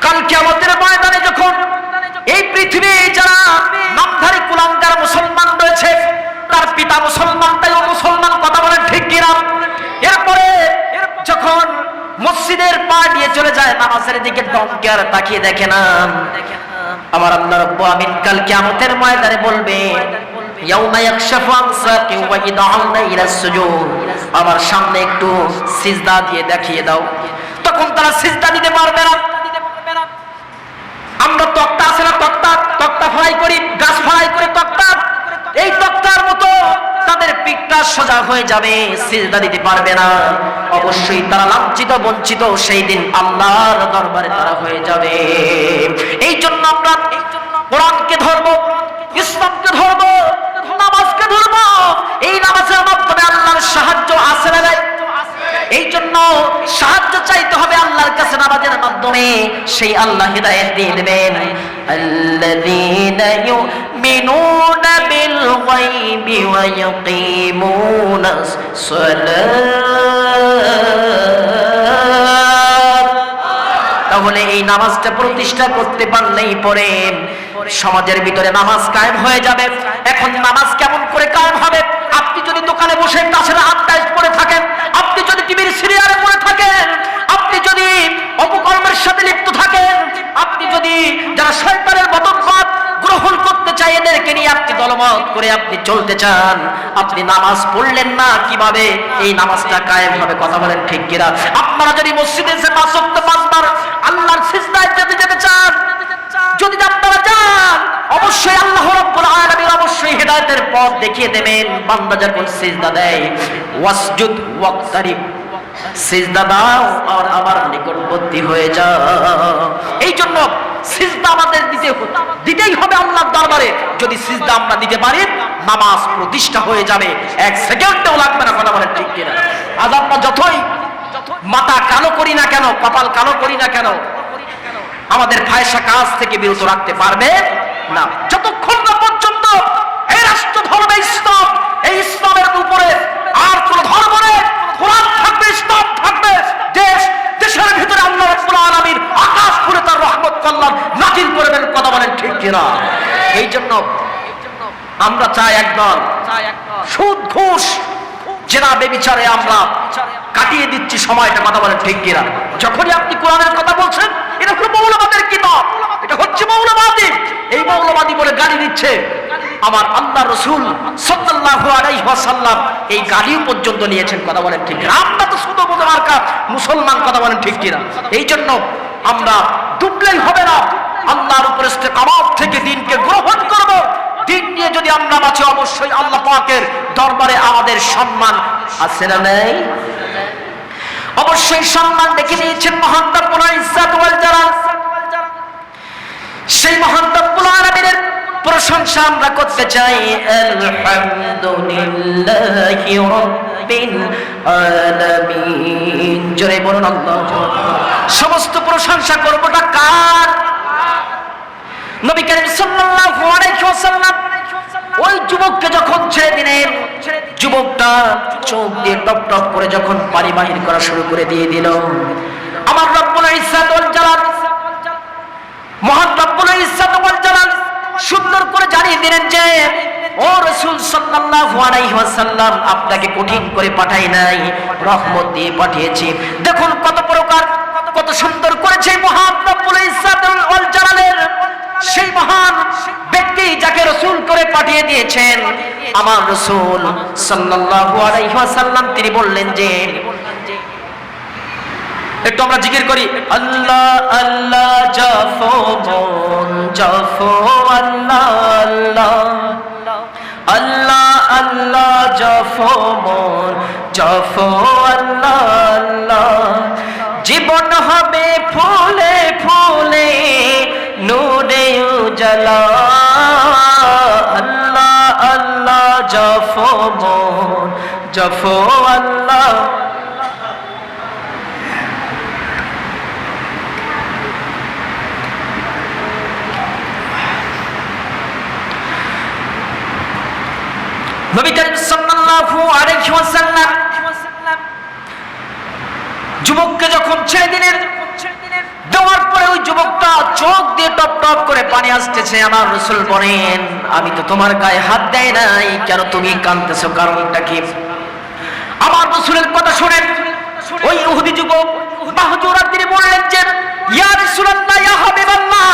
কাল কিয়ামতের ময়দানে যখন এই পৃথিবী যারা নামধারী কুলাঙ্গার মুসলমান রয়েছে, তার পিতা মুসলমান তাই ও মুসলমান। কথা বলেন ঠিক কিনা? এরপরে যখন মসজিদের পা দিয়ে চলে যায় নামাজের দিকে দমকে আর তাকিয়ে দেখে না, আমার আল্লাহ রাব্বুল আলামিন কাল কিয়ামতের ময়দানে বলবে ইয়াউমা ইয়াকশাফু আন সাকি ওয়া ইদআউনা ইলা সুজুদ, আমার সামনে একটু সিজদা দিয়ে দেখিয়ে দাও। তখন তারা সিজদা দিতে পারবে না। আমরা তক্তা আছে না, তক্তা ফ্রাই করি, গাছ ফ্রাই করি তক্তা, এই তক্তার মতো তাদের পিঠটা সোজা হয়ে যাবে, সিজদা দিতে পারবে না। অবশ্যই তারা লাঞ্ছিত বঞ্চিত সেই দিন আল্লাহর দরবারে তারা হয়ে যাবে। এই জন্য আমরা কোরআনকে ধরবো, ইসলামকে ধরবো, নামাজকে ধরবো। এই নামাজের মাধ্যমে আল্লাহর সাহায্য আছে না? এই জন্য সাহায্য চাইতে হবে আল্লাহর কাছে নামাজের মাধ্যমে, সেই আল্লাহ হিদায়াত দিয়ে দেবেন। আল্লাযীনা ইউমিনুনা বিল গায়বি ওয়া ইয়াকিমুনাস সালাত। তাহলে এই নামাজটা প্রতিষ্ঠা করতে পারলেই পরে সমাজের ভিতরে নামাজ কায়েম হয়ে যাবে। এখন নামাজ কেমন করে কায়েম হবে? আপনি যদি দোকানে বসে কাছের আড্ডায় পড়ে থাকেন, আপনি যদি টিভির সিরিয়ালে পড়ে থাকেন, আপনি যদি অপকর্মের সাথে লিপ্ত থাকেন, আপনি যদি যারা শয়তানের মতবাদ গ্রহণ করতে চায় এদেরকে নিয়ে আপনি দলমত করে আপনি চলতে চান, আপনি নামাজ পড়লেন না, কিভাবে এই নামাজটা কায়েম হবে? কথা বলেন ঠিক কিনা? আপনারা যদি মসজিদে এসে 5 ওয়াক্ত 5 বার আল্লাহর সিজদায় যেতে চান, যদি আপনারা যান, অবশ্যই আল্লাহ রাব্বুল আলামিন অবশ্যই হিদায়াতের পথ দেখিয়ে দেবেন। বান্দা যখন সিজদা দেয় ওয়াসজুদ ওয়াক্তারিব, সিজদা দাও আর আমার নিকটবর্তী হয়ে যাও। এই জন্য সিজদা আমাদের দিতেই হবে আল্লাহর দরবারে। যদি সিজদা আমরা দিতে পারি নামাজ প্রতিষ্ঠা হয়ে যাবে, 1 সেকেন্ডও লাগবে না। কথা বলেন ঠিক কিনা? আজ আমরা যতই মাথা কালো করি না কেন, কপাল কালো করি না কেন, আমাদের ফায়সা কাজ থেকে বিরত রাখতে পারবে না যতক্ষণ না পর্যন্ত এই রাষ্ট্র ধর্মে ইসলাম, এই ইসলামের উপরে আর কোন ধর্ম নেই। কোরআন থাকবে, ইসলাম থাকবে, দেশের ভিতরে আল্লাহ রাব্বুল আলামিন আকাশ খুলে তার রহমত কল্যাণ নাজিল করবেন। কথা বলেন ঠিক কিনা? এই জন্য আমরা চাই একদল সুদ ঘুষ জেনা বেবিচারে আমরা কাটিয়ে দিচ্ছি সময়টা, কথা বলেন ঠিক কিনা? যখনই আপনি কোরআনের কথা বলছেন, এটা হলো মৌলবাদের কিতাব, এটা হচ্ছে মৌলবাদী, এই মৌলবাদী বলে গালি দিচ্ছে। আমার আল্লাহ রাসূল সাল্লাল্লাহু আলাইহি ওয়াসাল্লাম এই গালি পর্যন্ত নিয়েছেন, কথা বলেন ঠিক কিনা? আমরা তো শুধু মার্কা মুসলমান, কথা বলেন ঠিক কিনা? এই জন্য আমরা ডুবলেই হবে না, আল্লাহর উপর ইস্তেকামত থেকে দিনকে গ্রহণ করব। দিন নিয়ে যদি আমরা বাঁচি, অবশ্যই আল্লাহ পাকের দরবারে আমাদের সম্মান আছে না নেই? অবশ্যই সম্মান দেখে নিয়েছেন মহান রব্বুল ইজ্জত ওয়াল জালাল। সেই মহান রব্বুল আলামিনের প্রশংসা আমরা করতে চাই। আলহামদুলিল্লাহি রাব্বিল আলামিন, জোরে বলুন আল্লাহু আকবার। সমস্ত প্রশংসা করবটা কার? নবী করিম সাল্লাল্লাহু আলাইহি ওয়াসাল্লাম ওই যুবককে যখন ছেড়ে দিলেন, যুবকটা চোখ দিয়ে টপ টপ করে যখন পানি বাহির করা শুরু করে দিয়ে দিল, আমার রব্বুল ইজ্জত ওয়াল জালাল, মহান রব্বুল ইজ্জত ওয়াল জালাল সুন্দর করে জানিয়ে দিলেন যে, ও রাসূল সাল্লাল্লাহু আলাইহি ওয়াসাল্লাম, আপনাকে কঠিন করে পাঠাই নাই, রহমত দিয়ে পাঠিয়েছি। দেখুন কত প্রকার, কত সুন্দর করেছে মহান রব্বুল ইজ্জত ওয়াল জালালের সেই মহান ব্যক্তি যাকে রাসূল করে পাঠিয়ে দিয়েছেন আমার রাসূল সাল্লাল্লাহু আলাইহি ওয়াসাল্লাম। তিনি বললেন যে, একটু আমরা জিকির করি, আল্লাহ আল্লাহ জাফো মন জাফো, আল্লাহ আল্লাহ আল্লাহ আল্লাহ জাফো মন জাফো, আল্লাহ আল্লাহ। জীবন হবে ফুলে ফুলে নূরে উজালা, আল্লাহ আল্লাহ জাফো মন জাফো, আল্লাহ। নবী করিম সাল্লাল্লাহু আলাইহি ওয়াসাল্লাম যুবককে যখন ছেড়ে দিলেন, দেওয়ার পরে ওই যুবকটা চোখ দিয়ে টপ টপ করে পানি আসতেছে। আমার রাসূল বলেন, আমি তো তোমার গায়ে হাত দেই নাই, কেন তুমি কাঁদতেছো, কারণটা কি? আমার রাসূলের কথা শুনেন ওই ইহুদি যুবক মাহজুরা তিনি বললেন যে, ইয়া রাসূলুল্লাহ, ইয়া হাবিবাল্লাহ,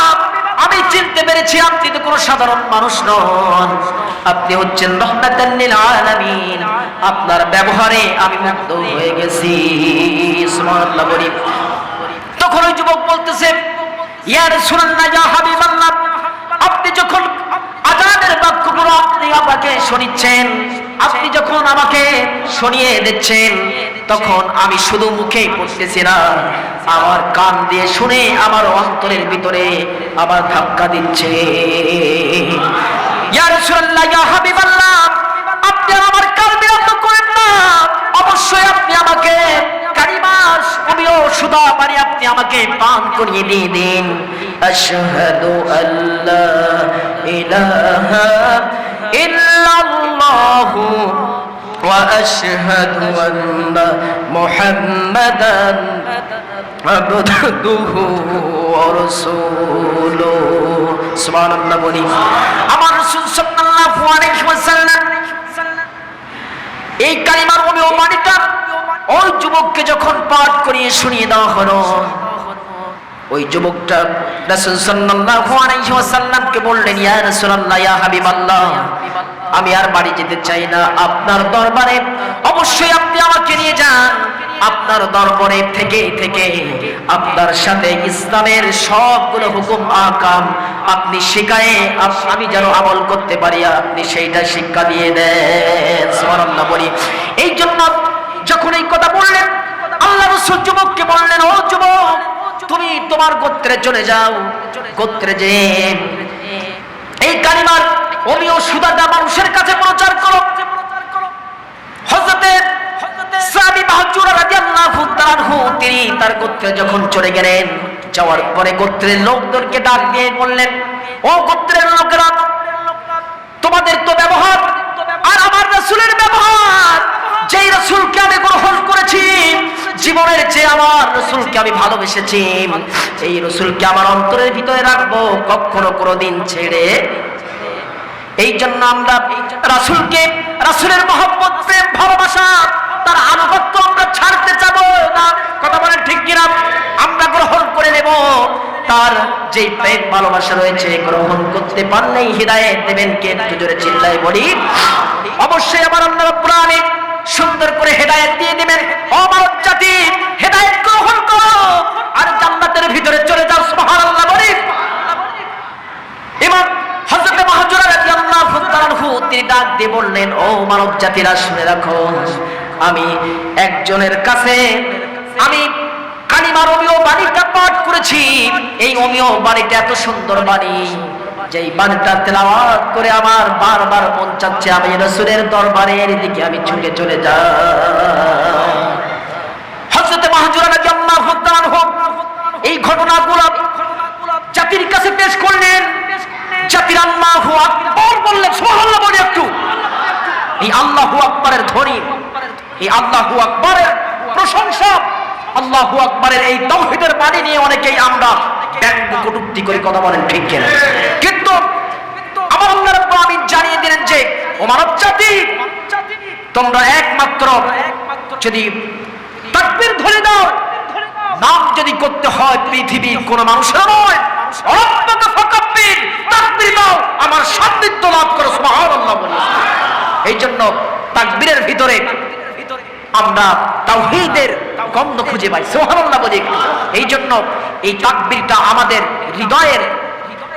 আমি চিনতে পেরেছি আপনি তো কোনো সাধারণ মানুষ নন, আপনি হচ্ছেন রাহমাতাল লিল আলামিন, আপনার ব্যবহারে আমি মুগ্ধ হয়ে গেছি। সুবহানাল্লাহ বলি। তখন ওই যুবক বলতেছে, ইয়া রাসূলুল্লাহ, ইয়া হাবিবাল্লাহ, আপনি যখন আযানের বাক্যগুলো আপনি আমাকে শোনাচ্ছেন, আপনি যখন আমাকে শুনিয়ে দিচ্ছেন, তখন আমি শুধু মুখে পড়তেছি না, আমার কান দিয়ে শুনে আমার অন্তরের ভিতরে আবার ধাক্কা দিচ্ছে। ইয়া রাসূলুল্লাহ, ইয়া হাবিবাল্লাহ, আপনি আমার কান বিরক্ত করেন না, অবশ্যই আপনি আমাকে কালিমার অমিয় সুধা পানি আপনি আমাকে পান করিয়ে দিয়ে দিন। আশহাদু আল্লা ইলাহা ইল্লাল্লাহু ওয়া আশহাদু আন্না মুহাম্মাদান আবদুহু ওয়া রাসূলুহু। সুবহানাল্লাহ বলি। আমার রাসূল সাল্লাল্লাহু আলাইহি ওয়াসাল্লাম এই কালিমার অমিয় মানিটা ওই যুবককে যখন পাঠ করিয়ে শুনিয়ে দেওয়া হলো, ওই যুবকটা রাসূল সাল্লাল্লাহু আলাইহি ওয়াসাল্লামকে বললেন, ইয়া রাসূলুল্লাহ, ইয়া হাবিবাল্লাহ, আমি আর বাড়ি যেতে চাই না, আপনার দরবারে অবশ্যই আপনি আমাকে নিয়ে যান। আপনার দরবারে থেকে থেকে আপনার সাথে ইসলামের সবগুলো হুকুম আহকাম আপনি শিখায়ে আমি যেন আমল করতে পারি, আপনি সেইটা শিক্ষা দিয়ে দেন। সুবহানাল্লাহ বলি। এই জন্য যখন এই কথা বললেন, আল্লাহ রাসূল যুবককে বললেন, ও যুবক, তুমি তোমার গোত্রে চলে যাও, গোত্রে যে এই কালিমার অমিয় সুধাটা মানুষের কাছে প্রচার করো। হযরতে সাহাবী মাহজুরা রাদিয়াল্লাহু তাআলা আনহু তিনি তার গোত্রে যখন চলে গেলেন, যাওয়ার পরে গোত্রের লোকদেরকে ডাক দিয়ে বললেন, ও গোত্রের লোকেরা, তোমাদের তো ব্যবহার আর আমার রাসূলের ব্যবহার, যেই রাসূলকে আমি গ্রহণ করেছি, জীবনের চেয়ে আমার রাসূলকে আমি ভালোবেসেছি, এই রাসূলকে আমার অন্তরের ভিতরে রাখবো, কখনো কোনোদিন ছেড়ে এই জন্য আমরা রাসূলকে, রাসূলের মহব্বত, প্রেম, ভালোবাসা, তার আনুগত্য আমরা ছাড়তে যাব না। কথা বলেন ঠিক কিনা? আমরা গ্রহণ করে নেব। তার যে প্রেম ভালোবাসা রয়েছে গ্রহণ করতে পারলেই হিদায়াত দেবেন কে? একটু জোরে চিল্লায় বলি। অবশ্যই আমার আল্লাহ রাব্বুল আলামিন সুন্দর করে হেদায়েত দিয়ে দিবেন। ও মানব জাতি, হেদায়েত গ্রহণ করো আর জান্নাতের ভিতরে চলে যাও। সুবহানাল্লাহ বলি। ইমাম হযরত মাহজুরা রাদিয়াল্লাহু তাআলা তিনি ডাক দিয়ে বললেন, ও মানব জাতিরা শুনে রাখো, আমি একজনের কাছে আমি কালিমার অমীয় বাণীটা পাঠ করেছি। এই অমীয় বাণীটা এত সুন্দর বাণী, যেই বাণীটা তেলাওয়াত করে আমার বারবার মন চাচ্ছে আমি রাসূলের দরবারের দিকে আমি ছুটে চলে যাই। হযরত মাহজুরা রাদিয়াল্লাহু তাআলা এই ঘটনাগুলো জাতির কাছে পেশ করলেন। জাতির আল্লাহু আকবার বললেন। সুবহানাল্লাহ বলি একটু। এই আল্লাহু আকবারের ধ্বনি, এই আল্লাহু আকবারের প্রশংসা, আল্লাহু আকবারের এই তাওহীদের বাণী নিয়ে অনেকেই আমরা ব্যঙ্গ কটূক্তি করে কথা বলেন ঠিক কিনা? কিন্তু আমার আল্লাহ রাব্বুল আলামিন জানিয়ে দিলেন যে ও মানব জাতি, তোমরা একমাত্র যদি তাকবীর ধরে দাও, নাম যদি করতে হয় পৃথিবীর কোন মানুষের নয়, রব্বাকা ফাকাব্বির, তাকবীর দাও, আমার সান্নিধ্য লাভ করো। সুবহানাল্লাহ বলি। এই জন্য তাকবীরের ভিতরে আমরা তাওহীদের গন্ধ খুঁজে পাই। সুবহানাল্লাহ বলি। এই জন্য এই তাকবীরটা আমাদের হৃদয়ের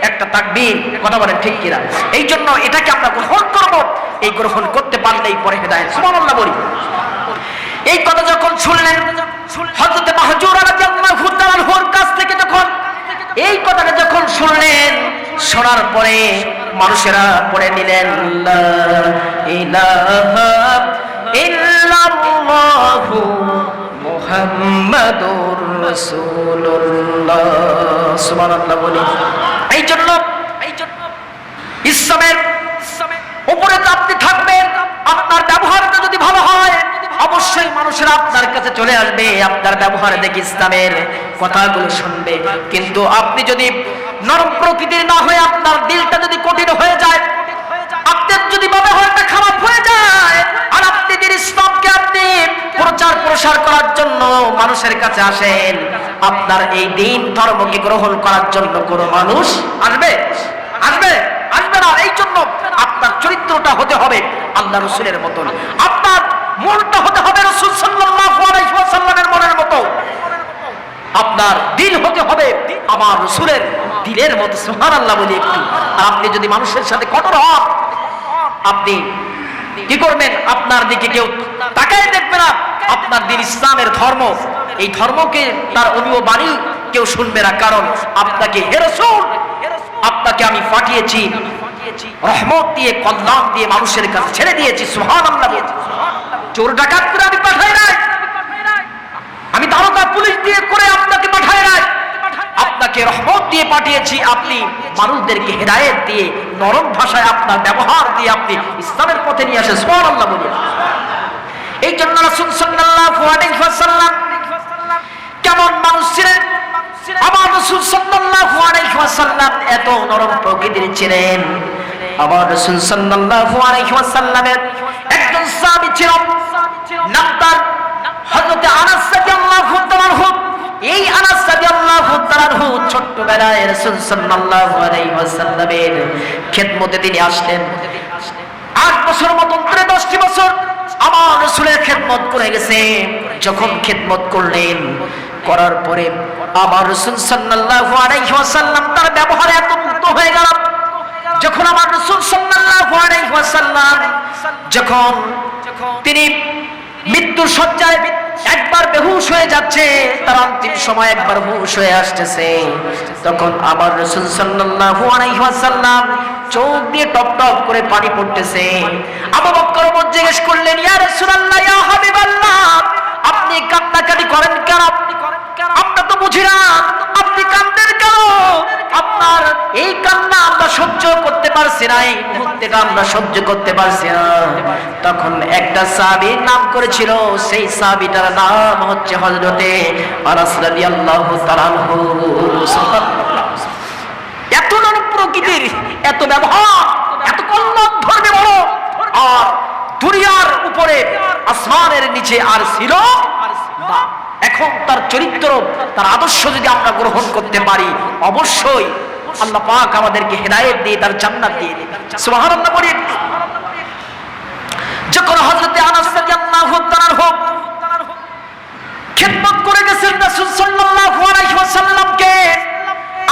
একটা তাকবীর। কথা বলেন ঠিক কিনা? এই জন্য এটাকে আমরা গ্রহণ করব। এই গ্রহণ করতে পারলেই পরে হেদায়েত। সুবহানাল্লাহ বলি। এই কথা যখন শুনলেন হযরত মাহজুরা রাদিয়াল্লাহু তাআলার কাছ থেকে, যখন এই কথাটা যখন শুনলেন, শোনার পরে মানুষেরা পড়ে নিলেন লা ইলাহা ইল্লাল্লাহু মুহাম্মাদুর রাসূলুল্লাহ। সুবহানাল্লাহ বলি। এই জন্য ইসলামের উপরে আপনি থাকবেন, আপনার ব্যবহারটা যদি ভালো হয় অবশ্যই মানুষেরা আপনার কাছে চলে আসবে, আপনার ব্যবহার দেখে ইসলামের কথাগুলো শুনবে। কিন্তু আপনি যদি নরম প্রকৃতির না হয়ে আপনার দিলটা যদি কঠিন হয়ে যায়, আপনার যদি ব্যবহারটা খারাপ হয়ে যায়, আর আপনি যদি ইসলামকে আপনি প্রচার প্রসার করার জন্য মানুষের কাছে আসেন, আপনার এই দিন ধর্মকে গ্রহণ করার জন্য কোনো মানুষ আসবে? আসবে? আসবে না। এই জন্য আপনার চরিত্রটা হতে হবে আল্লাহ রাসূলের মতন, আপনার মনটা হতে হবে রাসূল সাল্লাল্লাহু আলাইহি ওয়াসাল্লামের মনের মতো, আপনার দিল হতে হবে আমার রাসূলের দিলের মতো। সুবহানাল্লাহ বলি একটু। আর আপনি যদি মানুষের সাথে কঠোর হন, আপনি কি করবেন? আপনার দিকে কেউ তাকায় দেখবে না। আপনার দিন ইসলামের ধর্ম, এই ধর্মকে তার অমীয় বাণী কেউ শুনবে না। কারণ আপনাকে হে রাসূল, আপনাকে আমি পাঠিয়েছি রহমত দিয়ে, কল্যাণ দিয়ে মানুষের কাছে ছেড়ে দিয়েছি। সুবহানাল্লাহ। চোর ডাকাতদের আমি পাঠাই নাই, আমি দারোগা পুলিশ দিয়ে করে আপনাকে পাঠাই নাই, আপনাকে রহমত দিয়ে পাঠিয়েছি। আপনি মানুষদেরকে হেদায়েত দিয়ে, নরম ভাষায় আপনার ব্যবহার দিয়ে আপনি ইসলামের পথে নিয়ে আসেন। সুবহানাল্লাহ বলি। এই জন্য রাসূল সাল্লাল্লাহু আলাইহি ওয়াসাল্লাম কেমন মানুষ ছিলেন? আমার রাসূল সাল্লাল্লাহু আলাইহি ওয়াসাল্লাম এত নরম প্রকৃতির ছিলেন। আমার রাসূল সাল্লাল্লাহু আলাইহি ওয়াসাল্লামের একজন সাহাবী ছিল, নাম তার হযরত আনাস রাদিয়াল্লাহু তাআলা। এই আনাস রাদিয়াল্লাহু তাআলা ছোট্টবেলায় রাসূল সাল্লাল্লাহু আলাইহি ওয়াসাল্লামের খেদমতে তিনি আসলেন। 8 বছর মত ধরে 10টি বছর আমার রাসূলের খেদমত করে গেছে। যখন খেদমত করলেন, করার পরে আমার রাসূল সাল্লাল্লাহু আলাইহি ওয়াসাল্লাম তার ব্যবহারে এত মুগ্ধ হয়ে গেল। যখন আমার রাসূল সাল্লাল্লাহু আলাইহি ওয়াসাল্লাম যখন তিনি মৃত্যুর শয্যায় একবার বেহুশ হয়ে যাচ্ছে, তার অন্তিম সময় একবার হুঁশ হয়ে আসতেছে, তখন আমার রাসূল সাল্লাল্লাহু আলাইহি ওয়াসাল্লাম চোখ দিয়ে টপ টপ করে পানি পড়তেছে। আবু বকর জিজ্ঞেস করলেন, ইয়া রাসূলুল্লাহ, ইয়া হাবিবাল্লাহ, আপনি কান্নাকাটি করেন কেন? আমরা তো বুঝি না আপনি কাঁদেন কেন? আপনার এই কান্না আমরা সহ্য করতে পারছি না, এই মুহূর্তটা আমরা সহ্য করতে পারছি না। তখন একটা সাহাবীর নাম করেছিল, সেই সাহাবীটার নাম হচ্ছে হযরতে আনাস রাদিয়াল্লাহু তাআলা আনহু। এত নরম প্রকৃতির, এত ব্যবহার, এত কল্যাণ দুনিয়ারে আসমানের নিচে আর ছিল না। এখন তার চরিত্র, তার আদর্শ যদি আমরা গ্রহণ করতে পারি, অবশ্যই আল্লাহ পাক আমাদেরকে হেদায়েত দিয়ে তার জান্নাত দিয়ে দিবেন। সুবহানাল্লাহ বলি। যখন হযরত আনাস রাদিয়াল্লাহু তাআলা খিদমত করে গেছেন রাসূল সাল্লাল্লাহু আলাইহি ওয়াসাল্লামকে,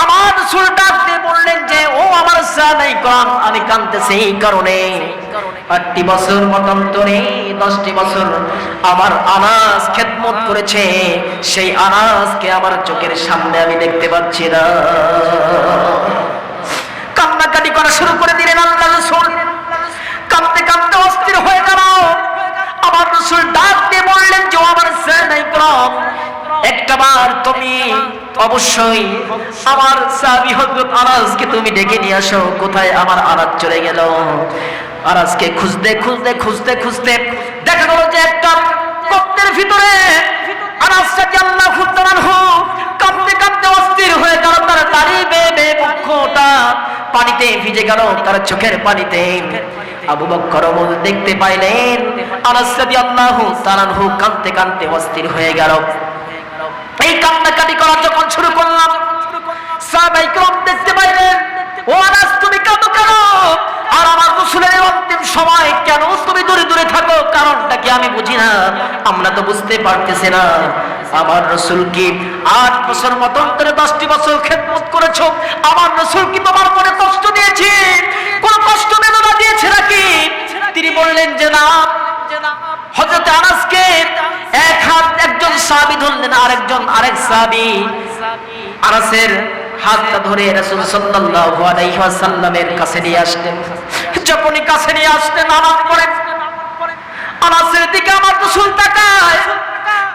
আমার রাসূল ডাক দিয়ে বললেন যে ও আমার সাহাবায়ে کرام, আমি কাঁদতেছি এই কারণে 8টি বছর মতান্তরে 10টি বছর আমার আনাস খিদমত করেছে, সেই আনাসকে আমার চোখের সামনে আমি দেখতে পাচ্ছি না। কান্নাকাটি করা শুরু করে দিলেন আল্লাহর রাসূল। কাঁদতে কাঁদতে অস্থির হয়ে গেল। আমার রাসূল ডাক দিয়ে বললেন যে আমার সাহাবায়ে کرام, একটাবার তুমি অবশ্যই আমার সাহাবী হযরত আনাসকে তুমি ডেকে নিয়ে আসো। কোথায় আমার আনাস চলে গেল? আনাসকে খুঁজতে খুঁজতে খুঁজতে খুঁজতে দেখা গেল যে একটা গর্তের ভিতরে আনাস রাদিয়াল্লাহু তাআলা কাঁদতে কাঁদতে অস্থির হয়ে গেল। তার দাড়ি বেয়ে বেয়ে মুখটা পানিতে ভিজে গেল, তার চোখের পানিতে। আবু বকর ওমর দেখতে পাইলেন আনাস রাদিয়াল্লাহু তাআলা কাঁদতে কাঁদতে অস্থির হয়ে গেল। এই কান্নাকাটি করা যখন শুরু করলাম, সাহাবায়ে کرام দেখতে পাইলেন ও আনাস তুমি কাঁদো কেন? আর আমার রাসূলের অন্তিম সময় কেন তুমি দূরে দূরে থাকো? কারণটা কি আমি বুঝি না, আমরা তো বুঝতে পারতেছি না। আমার রাসূল কি 8 বছর মতান্তরে 10টি বছর খিদমত করেছো, আমার রাসূল কি তোমার মনে কষ্ট দিয়েছে? কোন কষ্ট বেদনা দিয়েছে নাকি? তিনি বললেন যে না। হযরত আনাসকে এক হাত একজন সাহাবী ধরলেন, আরেক সাহাবী আনাসের হাতটা ধরে রাসূল সাল্লাল্লাহু আলাইহি ওয়াসাল্লামের কাছে নিয়ে আসলেন। যখনই কাছে নিয়ে আসলেন, নামাজ পড়ে আনাসের দিকে আমার রাসূল তাকায়।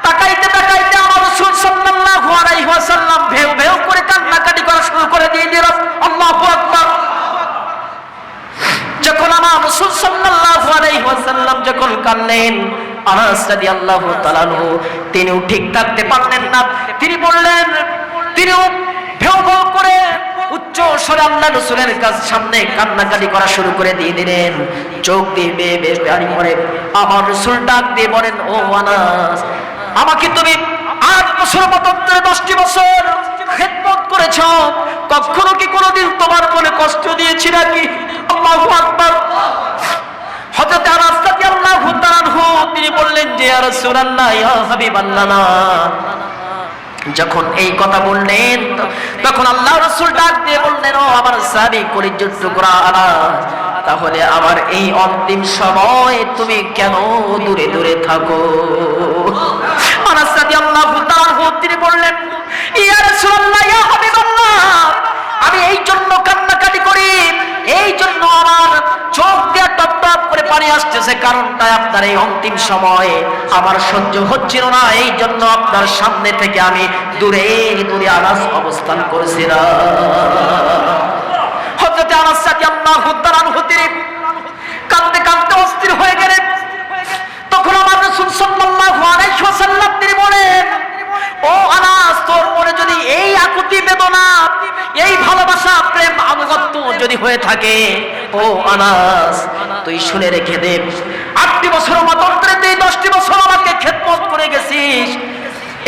তাকাইতে তাকাইতে আমার রাসূল সাল্লাল্লাহু আলাইহি ওয়াসাল্লাম ভেউ ভেউ করে কান্নাকাটি করা শুরু করে দিলেন। আল্লাহু আকবার। যখন আমার রাসূল সাল্লাল্লাহু আলাইহি ওয়াসাল্লাম যখন কাঁদলেন, আনাস রাদিয়াল্লাহু তাআলা তিনিও ঠিক থাকতে পারলেন না। তিনি বললেন, তিনিও ভেউ ভেউ করে উচ্চ স্বরে আল্লাহর রাসূলের সামনে কান্নাকাটি করা শুরু করে দিলেন। চোখ দিয়ে বেয়ে বেয়ে পানি পড়ে। আমার রাসূল ডাক দিয়ে বলেন, ও আনাস, আমাকে তুমি 8 বছর মতান্তরে 10টি বছর খিদমত করেছো, কখনো কি কোনোদিন তোমার মনে কষ্ট দিয়েছি নাকি? আল্লাহু আকবার। হযরত আনাস রাদিয়াল্লাহু তাআলা তিনি বললেন যে ইয়া রাসূলুল্লাহ, ইয়া হাবিবাল্লাহ, না। যখন এই কথা বললেন তখন আল্লাহর রাসূল ডাক দিয়ে বললেন, ও আমার সাহাবী কলিজার টুকরা আনাস, তাহলে আমার এই অন্তিম সময় তুমি কেন দূরে দূরে থাকো? আনাস রাদিয়াল্লাহু তাআলা তিনি বললেন, ইয়া রাসূলুল্লাহ, ইয়া হাবিবাল্লাহ, আমি এই জন্য কান্নাকাটি করি, এই জন্য আমার চোখ দিয়ে টপ টপ করে পানি আসতেছে, কারণটা আপনার এই অন্তিম সময়ে আমার সহ্য হচ্ছিল না, এই জন্য আপনার সামনে থেকে আমি দূরে দূরে আনাস অবস্থান করেছিলাম। হযরত আনাস রাদিয়াল্লাহু তাআলা তিনি কাঁদতে কাঁদতে অস্থির হয়ে গেলেন। তখন আমার রাসূল সাল্লাল্লাহু আলাইহি ওয়াসাল্লাম তিনি বলেন, ও আনাস, তোর মনে যদি এই আকুতি বেদনা, এই ভালোবাসা, প্রেম, আনুগত্য যদি হয়ে থাকে, ও আনাস, তুই শুনে রেখে দে, 8টি বছর মতান্তরে তুই 10টি বছর আমাকে খিদমত করে গেছিস।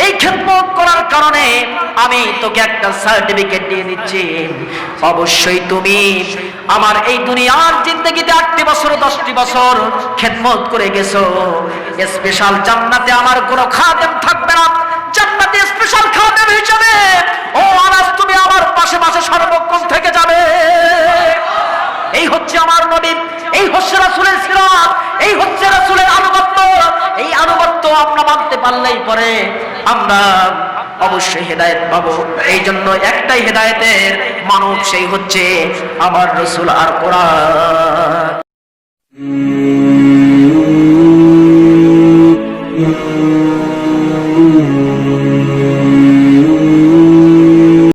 এই খিদমত করার কারণে আমি তোকে একটা সার্টিফিকেট দিয়ে দিচ্ছি, অবশ্যই তুমি আমার এই দুনিয়ার জিন্দেগিতে 8টি বছর 10টি বছর খিদমত করে গেছো। স্পেশাল জান্নাতে আমার কোনো খাদেম থাকবে না, জান্নাতে স্পেশাল খাদেম হিসেবে ও আনাস তুমি আমার পাশে পাশে সর্বক্ষণ থেকে যাবে। এই হচ্ছে আমার নবী, এই হচ্ছে রাসূলের সিরাত, এই হচ্ছে রাসূলের আনুগত্য। এই আনুগত্য আমরা মানতে পারলেই পরে আমরা অবশ্যই হেদায়েত পাবো। এই জন্য একটাই হেদায়েতের মানব, সেই হচ্ছে আমার রাসূল আর কোরআন।